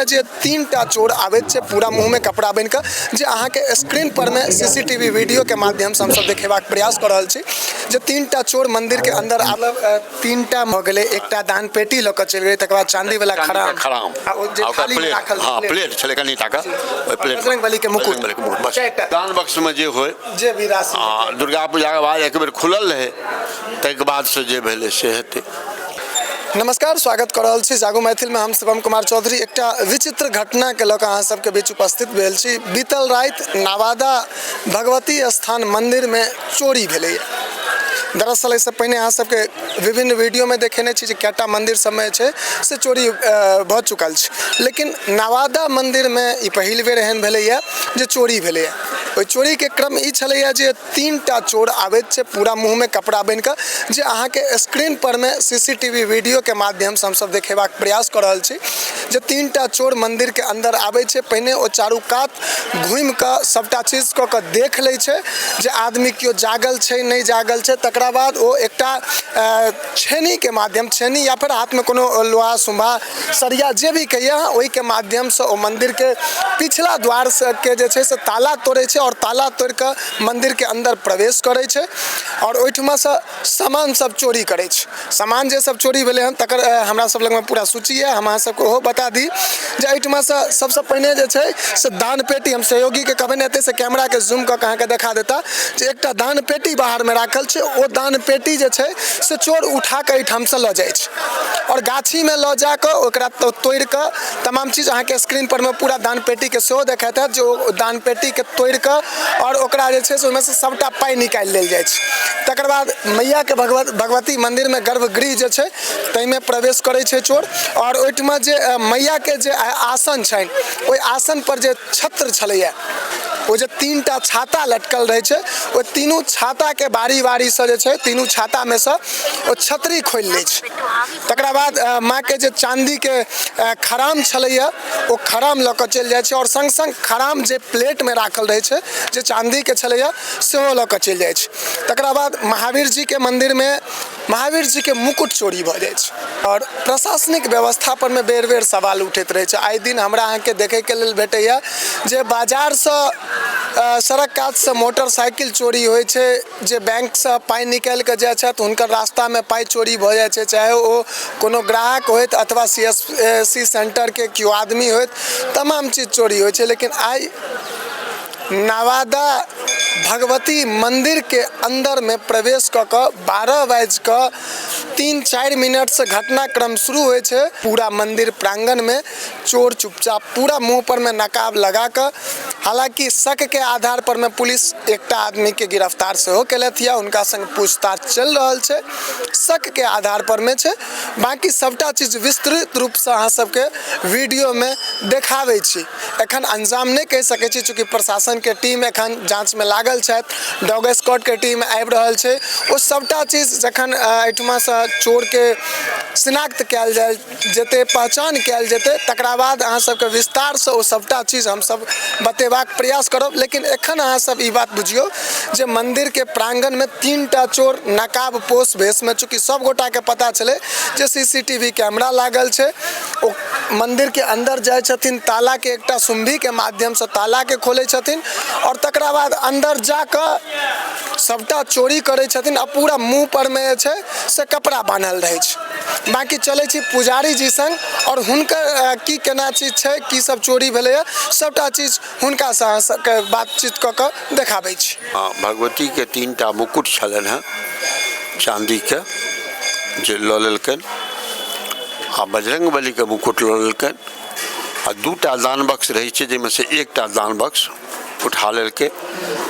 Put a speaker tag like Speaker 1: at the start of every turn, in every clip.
Speaker 1: छलैया जे 3टा चोर आबैत छै पूरा मुँह में कपड़ा बन के जे अहाँ के स्क्रीन पर में सीसीटीवी वीडियो के माध्यम से हम सब देखेबाक प्रयास कर रहल छी जे 3टा चोर मंदिर के अंदर आलब 3टा भ गेलै एकटा दान पेटी ल के चलि गेलै तकर बाद चांदी वाला खराम आ ओ जे थाली में राखल
Speaker 2: प्लेट छलै कनी टाका ओइ प्लेट
Speaker 1: बजरंगबली के मुकुट
Speaker 2: बस दान बक्स में जे होय
Speaker 1: जे भी राशि
Speaker 2: दुर्गा पूजा के बाद एक बेर खुलल रहे तै के बाद से जे भेलै से हेतै।
Speaker 1: नमस्कार, स्वागत कर रहल छी जागो मैथिल में हम शिवम कुमार चौधरी। एकटा विचित्र घटना के लऽ अहाँ सबके बीच उपस्थित भेल छी। बीतल रात नवादा भगवती स्थान मंदिर में चोरी भेलै। दरअसल इससे पहले अहाँ सबके विभिन्न वीडियो में देखेने छी जे कएटा मंदिर सब में छै से चोरी भ चुकल छै, लेकिन नवादा मंदिर में ई पहिल बेर एहन भेलैया जे चोरी भेलैया। ओहि चोरी के क्रम ई छलैया जे 3टा चोर आबैत छै पूरा मुँह में कपड़ा बन के जे अहाँ के स्क्रीन पर में सीसीटीवी वीडियो के माध्यम से हम सब देखेबाक प्रयास कर रहल छी जे 3टा चोर मंदिर के अंदर आबै छै। पहिने ओ चारू कात घूम के सबटा चीज क के देख लै छै जे आदमी केओ जागल छै नहीं जागल छै। तकरा बाद ओ एकटा छेनी के माध्यम छेनी या फिर हाथ में कोनो लोहा सुम्भा सरिया जे भी कहिए ओहि के माध्यम से ओ मंदिर के पिछला द्वार से के जे छै से ताला तोड़े छै और ताला तोड़ के मंदिर के अंदर प्रवेश करे छै और ओहिठमा से सामान सब चोरी करे छै। सामान जे सब चोरी भेले हन तकर हमरा सब लग में पूरा सूची है, हम अहाँ सबको ओहो बता दी जे एहिठमा से सबसे पहिने जे छै से दान पेटी हम सहयोगी के कहबे एते से कैमरा के जूम क के अहाँ के देखा देता जे एकटा दान पेटी बाहर में राखल छै। ओ दान पेटी जे छै से चोर उठा के एठाम से ल जाय छै और गाछी में ल जा के ओकरा तोड़ के तमाम चीज अहाँ के स्क्रीन पर में पूरा दान पेटी के सेहो देखात है जो दान पेटी के तोड़ के और ओकरा जे छै से ओहिमे से सबटा पाई निकाल लेल जाय छै। तकर बाद मैया के भगवती मंदिर में गर्भगृह जे छै तै में प्रवेश करे छै चोर और ओहिठमा जे मैया के जे आसन छै ओहि आसन पर जे छत्र छलैया वो जे 3टा छाता लटकल रहे छै ओ तीनों छाता के बारी बारी से जे छै तीनों छाता में से ओ छतरी खोल ले छै। तकरा बाद माँ के जे चांदी के खराम छलैया ओ खराम ल के चल जाय छै और संग संग खराम जे प्लेट में राखल रहे छै जे चांदी के छलैया सेहो ल के चल जाय छै। तकरा बाद महावीर जी के मंदिर में महावीर जी के मुकुट चोरी भ जाय छै और प्रशासनिक व्यवस्था पर में बेर बेर सवाल उठैत रहे छै। आइ दिन हमरा अहाँ के देखे के लेल भेटैया जे बाजार से सड़क कात से मोटरसाइकिल चोरी होय छै, जे बैंक से पाई निकाल के जाय छै हुनकर रास्ता में पाई चोरी भ जाय छै, चाहे ओ कोनो ग्राहक होइत अथवा CSC सेंटर के केओ आदमी होइत, तमाम चीज चोरी होय छै। लेकिन आई नवादा भगवती मंदिर के अंदर में प्रवेश क के 12:03 से घटनाक्रम शुरू हुए छे। पूरा मंदिर प्रांगण में चोर चुपचाप पूरा मुंह पर में नकाब लगा कर, हालांकि शक के आधार पर में पुलिस एकटा आदमी के गिरफ्तार सेहो केलथि है, उनका संग पूछताछ चल रहल छे, शक के आधार पर में छे। बाकी सबटा चीज विस्तृत रूप से अहाँ सबके वीडियो में देखावे छी। एखन अंजाम नहीं कह सके छी चूँकि प्रशासन के टीम एखन जांच में लागल छथि, डॉग स्क्वाड के टीम आबि रहल छे। ओ सबटा चीज जखन एहिठमा से चोर के शिनाख्त कयल जाय जेते, पहचान कयल जेते, तकरा बाद अहाँ सबके विस्तार से ओ सबटा चीज हम सब बतेबाक प्रयास करब। लेकिन एखन अहाँ सब ई बात बुझियो जे मंदिर के प्रांगण में 3टा चोर नकाब पोश भेष में, चूँकि सब गोटा के पता चले जे सीसीटीवी कैमरा लागल छे, ओ मंदिर के अंदर जाय छथिन, ताला के एकटा सुंभी के माध्यम से ताला के खोले छथिन और तकरा बाद अंदर जाकर सबटा चोरी करे छथिन। आ पूरा मुंह पर में छे से कपड़ा बांधल रहे छै। बाकी चले छी पुजारी जी संग और हुनकर की केना चीज छे, की सब चोरी भेले है, सबटा चीज हुनका से बातचीत क के देखाबै छी।
Speaker 2: भगवती के 3टा मुकुट छलन है चांदी के जे ल लेलकन, आ बजरंगबली के मुकुट ल लेलकन, आ 2टा दान बक्स रही छै जेमे से एकटा दान बक्स उठा लेलकै,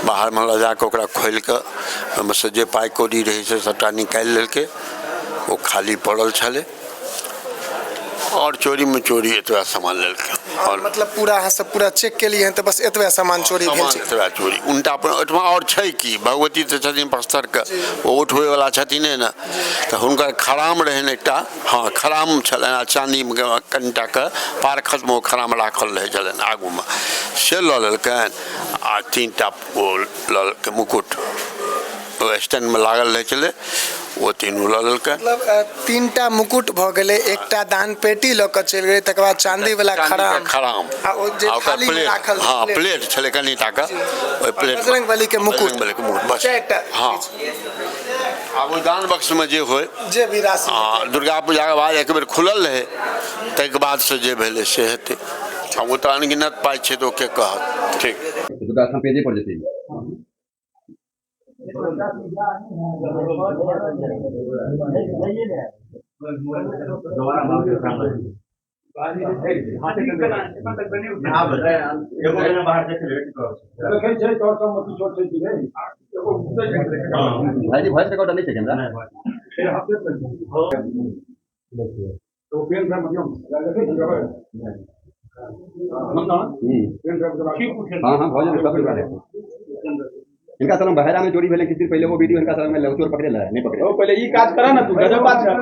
Speaker 2: बाहर में ल जाके ओकरा खोल के ओहिमे से जे पाई कौड़ी रही छै सबटा निकालि लेलकै, वो खाली पड़ल छले और चोरी में चोरी एतबा सामान लेलकै।
Speaker 1: और मतलब पूरा अहाँ सब पूरा चेक के लिए तो बस एतबा सामान चोरी भेल छै,
Speaker 2: एतबा चोरी। उनटा ओहिठमा और छै कि भगवती तो छथिन बस्तर के, वो उठबै वाला छथिन ने, तो हुनकर खराम रहन एकटा, हाँ खराम छलन चांदी में कनिटा के पारखत में खराम राखल रहे छलन आगू में, से ल लेलकन। आ 3टा मुकुट स्टैंड में लागल रहे चले वो तीनों लऽ लेलकै।
Speaker 1: मतलब तीनटा मुकुट भ गेलै, एकटा दान पेटी लऽ कऽ चलि गेलै, तकर बाद चांदी वाला खराम
Speaker 2: खराम
Speaker 1: आ ओ जे
Speaker 2: आ ओकर
Speaker 1: थाली में राखल
Speaker 2: हाँ प्लेट छलै कनी टा के, ओहि प्लेट
Speaker 1: बजरंग बली के मुकुट,
Speaker 2: बस
Speaker 1: चारिटा।
Speaker 2: हाँ। आब ओहि दान बक्स में जे होय
Speaker 1: जे भी राशि
Speaker 2: दुर्गा पूजा के बाद एक बेर खुलल रहे, ताहिके बाद से जे भेलै से हेतै। आ वो तो अनगिनत पाइ छै तो के कहत। ठीक
Speaker 3: दुर्गा स्थान पेजे पर जेतै। भाईजी भॉइस रिकॉर्ड नहीं चाहिए ना। हाँ हाँ भोजन सब कुछ है। इनका सलाम बहरा में चोरी भेले किसी दिन पहले वो वीडियो इनका सलाम में चोर पकड़े ला नहीं पकड़े। ओ पहले ये काज करा ना तू गजब बात है।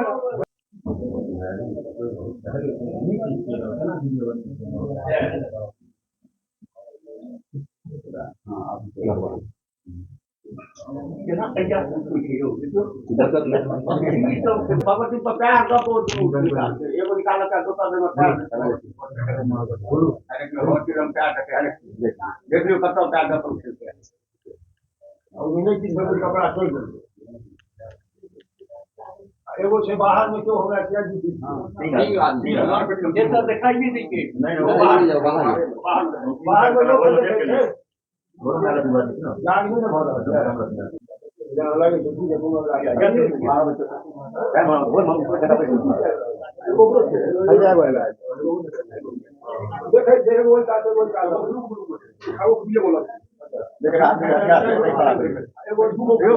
Speaker 4: एगो से बाहर में क्यों होगा क्या जी? नहीं आदमी ये सब दिखाई नहीं देंगे। नहीं बाहर में लोग देखे जान में ना बहुत जहां लगे तो पूरे को लगा देखे देखे वो काटे वो काटे वो पीले बोला लेकिन हाथ में एगो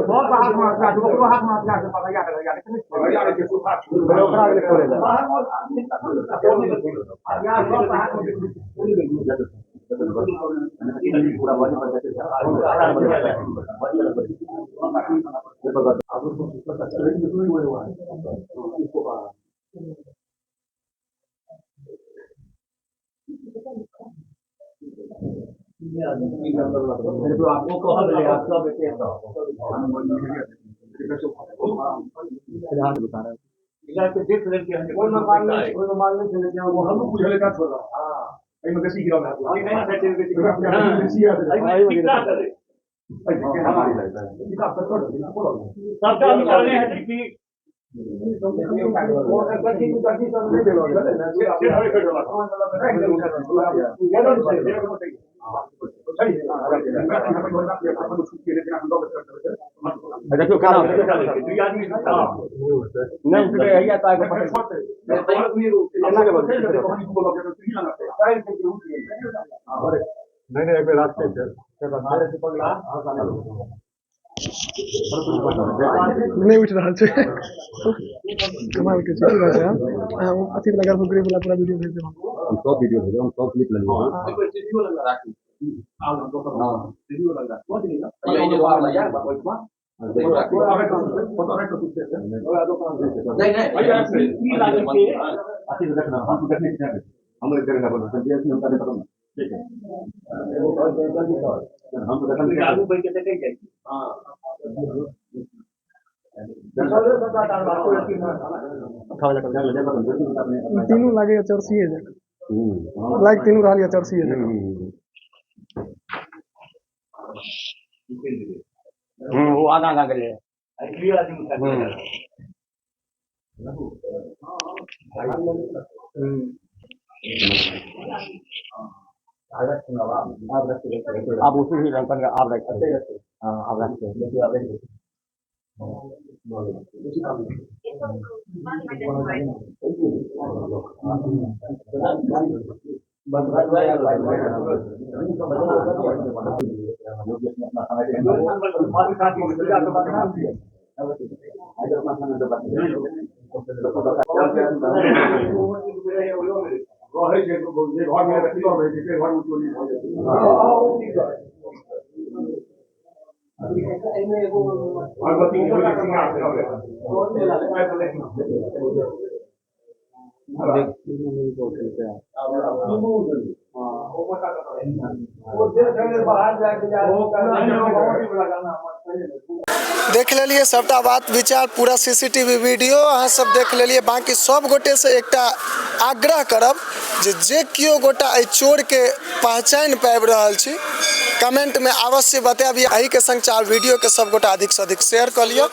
Speaker 4: बहुत हाथ में आता है वो हाथ में आता है पता या के सुखा ओकरा के खोले बाहर पूरा बॉडी पर तो आपको कहा मिले आप सब बेटे इधर पे देख लेते हैं कोई मकान नहीं चले क्या वो हम पूछ लेगा छोड़ा हां कहीं में किसी गिरा है नहीं नहीं सेटिंग के किसी कितना करे हमारी लगता है किताब पर छोड़ सब का निकालने हैं कि वो गलती की गलती सब नहीं देगा देखो क्या आदमी नहीं है या ताकि नहीं एक रास्ते
Speaker 1: नहीं उठ रहा है कमाल के चीज है हम अथी लगा फुकरे वाला पूरा वीडियो भेज दे
Speaker 3: हम सब वीडियो भेजो हम सब क्लिप लेंगे। हां वीडियो लगा राखी हां वीडियो लगा कौन देगा ये जो बाहर लगा कोई को नहीं नहीं लागे के अच्छी देखना हम देखने के हम करेंगे बोलो संजय हम का पता नहीं ठीक है हम तो देखा आलू भाई के देखेंगे हां
Speaker 1: तीनों लागे चरसी है लाइक तीनों रहल चरसी है
Speaker 4: वो आगा आगा करे क्लियर आदमी आप उसी ही रंग पर आप रखते हैं हां आप रखते हैं आप रखते
Speaker 1: देख लेलिए सबटा बात विचार, पूरा सीसीटीवी वीडियो अहाँ सब देख लेलिए। बाकी सब गोटे से एकटा आग्रह करब जे कियो गोटा एहि चोर के पहचान पाबि रहल छी, कमेंट में अवश्य बताबी। एहि के संग चार वीडियो के सब गोटा अधिक से अधिक शेयर कर लियो।